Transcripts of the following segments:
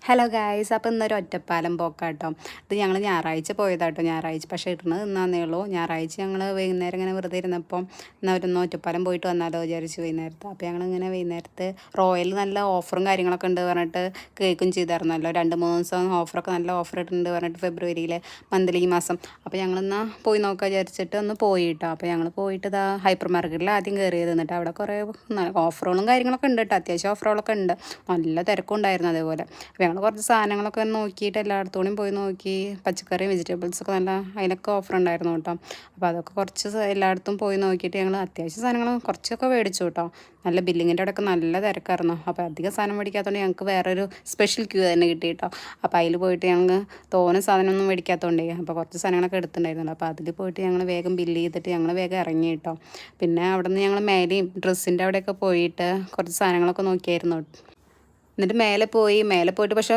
Hello guys, അപ്പോൾ ഇന്നൊരു ഒറ്റപ്പാലം പോക്കാട്ടോ. ഇത് ഞങ്ങൾ ഞായറാഴ്ച പോയതാട്ടോ. ഞായറാഴ്ച പക്ഷേ ഇടുന്നത് തിന്നാന്നേ ഉള്ളൂ. ഞായറാഴ്ച ഞങ്ങൾ വൈകുന്നേരം ഇങ്ങനെ വെറുതെ ഇരുന്നപ്പം എന്നാൽ ഒരു ഒറ്റപ്പാലം പോയിട്ട് വന്നാലോ വിചാരിച്ച് വൈകുന്നേരത്ത്. അപ്പോൾ ഞങ്ങളിങ്ങനെ വൈകുന്നേരത്ത് റോയൽ നല്ല ഓഫറും കാര്യങ്ങളൊക്കെ ഉണ്ട് പറഞ്ഞിട്ട് കേൾക്കും ചെയ്തായിരുന്നല്ലോ. 2-3 ദിവസം ഓഫറൊക്കെ നല്ല ഓഫർ ഇട്ടുണ്ട് പറഞ്ഞിട്ട് ഫെബ്രുവരിയിൽ മന്ത്ലി ഈ മാസം. അപ്പോൾ ഞങ്ങളെന്നാൽ പോയി നോക്കാൻ വിചാരിച്ചിട്ട് ഒന്ന് പോയിട്ടോ. അപ്പോൾ ഞങ്ങൾ പോയിട്ട് ഇതാ ഹൈപ്പർ മാർക്കറ്റിൽ ആദ്യം കയറിയത്. എന്നിട്ട് അവിടെ കുറേ ഓഫറുകളും കാര്യങ്ങളൊക്കെ ഉണ്ട് കേട്ടോ. അത്യാവശ്യം ഓഫറുകളൊക്കെ ഉണ്ട്. നല്ല തിരക്കും ഉണ്ടായിരുന്നു അതേപോലെ. അപ്പോൾ ഞങ്ങൾ കുറച്ച് സാധനങ്ങളൊക്കെ നോക്കിയിട്ട് എല്ലായിടത്തോടെയും പോയി നോക്കി. പച്ചക്കറി വെജിറ്റബിൾസൊക്കെ നല്ല അതിനൊക്കെ ഓഫർ ഉണ്ടായിരുന്നു കേട്ടോ. അപ്പോൾ അതൊക്കെ കുറച്ച് എല്ലായിടത്തും പോയി നോക്കിയിട്ട് ഞങ്ങൾ അത്യാവശ്യം സാധനങ്ങൾ കുറച്ചൊക്കെ മേടിച്ചു കേട്ടോ. നല്ല ബില്ലിങ്ങിൻ്റെ അവിടെയൊക്കെ നല്ല തിരക്കായിരുന്നു. അപ്പോൾ അധികം സാധനം മേടിക്കാത്തതുകൊണ്ട് ഞങ്ങൾക്ക് വേറൊരു സ്പെഷ്യൽ ക്യൂ തന്നെ കിട്ടി കേട്ടോ. അപ്പോൾ അതിൽ പോയിട്ട് ഞങ്ങൾ തോനെ സാധനമൊന്നും മേടിക്കാത്തതുകൊണ്ടേ അപ്പോൾ കുറച്ച് സാധനങ്ങളൊക്കെ എടുത്തിട്ടുണ്ടായിരുന്നല്ലോ. അപ്പോൾ അതിൽ പോയിട്ട് ഞങ്ങൾ വേഗം ബില്ല് ചെയ്തിട്ട് ഞങ്ങൾ വേഗം ഇറങ്ങി കേട്ടോ. പിന്നെ അവിടെ നിന്ന് ഞങ്ങൾ മേലെയും ഡ്രസ്സിൻ്റെ അവിടെയൊക്കെ പോയിട്ട് കുറച്ച് സാധനങ്ങളൊക്കെ നോക്കിയായിരുന്നു. എന്നിട്ട് മേലെ പോയിട്ട് പക്ഷേ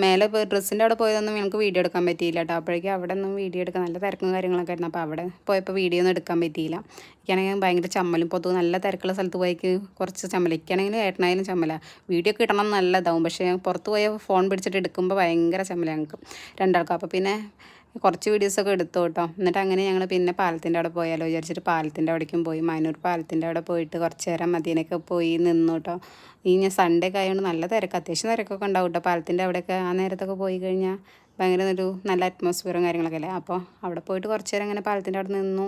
മേലെ ഡ്രസ്സിൻ്റെ അവിടെ പോയതൊന്നും ഞങ്ങൾക്ക് വീഡിയോ എടുക്കാൻ പറ്റിയില്ല കേട്ടോ. അപ്പോഴേക്കും അവിടെ ഒന്നും വീഡിയോ എടുക്കാൻ നല്ല തിരക്കും കാര്യങ്ങളൊക്കെ ആയിരുന്നു. അപ്പോൾ അവിടെ പോയപ്പോൾ വീഡിയോ ഒന്നും എടുക്കാൻ പറ്റിയില്ല. എനിക്കാണെങ്കിൽ ഭയങ്കര ചമ്മലും പൊതുവെ നല്ല തിരക്കുള്ള സ്ഥലത്ത് പോയിക്ക് കുറച്ച് ചമ്മല. എനിക്കാണെങ്കിൽ ഏട്ടനായാലും ചമ്മല. വീഡിയോ ഒക്കെ ഇടണം നല്ലതാവും, പക്ഷേ പുറത്ത് പോയ ഫോൺ പിടിച്ചിട്ട് എടുക്കുമ്പോൾ ഭയങ്കര ചമ്മല ഞങ്ങൾക്ക് രണ്ടാൾക്കും. അപ്പോൾ പിന്നെ കുറച്ച് വീഡിയോസൊക്കെ എടുത്തു കേട്ടോ. എന്നിട്ട് അങ്ങനെ ഞങ്ങൾ പിന്നെ പാലത്തിൻ്റെ അവിടെ പോയാലോ വിചാരിച്ചിട്ട് പാലത്തിൻ്റെ അവിടേക്കും പോയി. മാനൂർ പാലത്തിൻ്റെ അവിടെ പോയിട്ട് കുറച്ച് നേരം മദീനയൊക്കെ പോയി നിന്നു കേട്ടോ. ഞാൻ സൺഡേ ഒക്കെ ആയതുകൊണ്ട് നല്ല തിരക്ക്, അത്യാവശ്യം തിരക്കൊക്കെ ഉണ്ടാവും കേട്ടോ. പാലത്തിൻ്റെ അവിടെയൊക്കെ ആ നേരത്തൊക്കെ പോയി കഴിഞ്ഞാൽ ഭയങ്കര ഒരു നല്ല അറ്റ്മോസ്ഫിയറും കാര്യങ്ങളൊക്കെ അല്ലേ. അപ്പോൾ അവിടെ പോയിട്ട് കുറച്ച് നേരം അങ്ങനെ പാലത്തിൻ്റെ അവിടെ നിന്നു.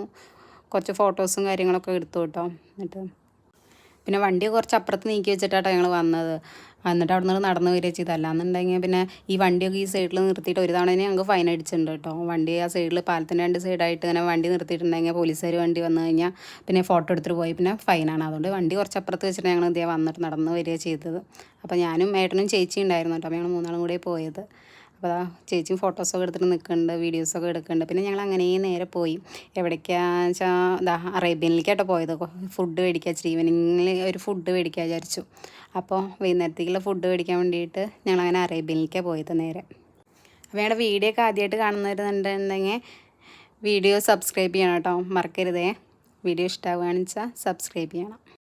കുറച്ച് ഫോട്ടോസും കാര്യങ്ങളൊക്കെ എടുത്തു കേട്ടോ. എന്നിട്ട് പിന്നെ വണ്ടി കുറച്ച് അപ്പുറത്ത് നീക്കി വെച്ചിട്ടാട്ടോ ഞങ്ങൾ വന്നത്. എന്നിട്ട് അവിടെ നിന്ന് നടന്ന് വരിക ചെയ്തല്ല എന്നുണ്ടെങ്കിൽ പിന്നെ ഈ വണ്ടിയൊക്കെ ഈ സൈഡിൽ നിർത്തിയിട്ട് ഒരു തവണ ഞങ്ങൾക്ക് ഫൈൻ അടിച്ചിട്ടുണ്ട് കേട്ടോ. വണ്ടി ആ സൈഡിൽ പാലത്തിൻ്റെ 2 സൈഡായിട്ട് ഇങ്ങനെ വണ്ടി നിർത്തിയിട്ടുണ്ടെങ്കിൽ പോലീസുകാർ വണ്ടി വന്നു കഴിഞ്ഞാൽ പിന്നെ ഫോട്ടോ എടുത്തിട്ട് പോയി പിന്നെ ഫൈനാണ്. അതുകൊണ്ട് വണ്ടി കുറച്ച് അപ്പുറത്ത് വെച്ചിട്ട് ഞങ്ങൾ ഇതേ വന്നിട്ട് നടന്ന് വരിക ചെയ്തത്. അപ്പോൾ ഞാനും ഏട്ടനും ചേച്ചി ഉണ്ടായിരുന്നു കേട്ടോ. അപ്പോൾ ഞങ്ങൾ 3 ആളും കൂടെ പോയത്. അപ്പോൾ ചേച്ചിയും ഫോട്ടോസൊക്കെ എടുത്തിട്ട് നിൽക്കുന്നുണ്ട്, വീഡിയോസൊക്കെ എടുക്കുന്നുണ്ട്. പിന്നെ ഞങ്ങൾ അങ്ങനെ നേരെ പോയി. എവിടേക്കാന്ന് വെച്ചാൽ അറേബ്യനിലേക്കാട്ടോ പോയത്. ഫുഡ് മേടിക്കുക, ഈവനിങ്ങിൽ ഒരു ഫുഡ് മേടിക്കാൻ വിചാരിച്ചു. അപ്പോൾ വൈകുന്നേരത്തേക്കുള്ള ഫുഡ് മേടിക്കാൻ വേണ്ടിയിട്ട് ഞങ്ങളങ്ങനെ അറേബ്യനിലേക്കാണ് പോയത് നേരെ. അപ്പോൾ ഞങ്ങളുടെ വീഡിയോ ഒക്കെ ആദ്യമായിട്ട് കാണുന്നവരുന്നുണ്ടെങ്കിൽ വീഡിയോ സബ്സ്ക്രൈബ് ചെയ്യണം കേട്ടോ, മറക്കരുതേ. വീഡിയോ ഇഷ്ടമാവുകയാണെന്ന് വെച്ചാൽ സബ്സ്ക്രൈബ് ചെയ്യണം.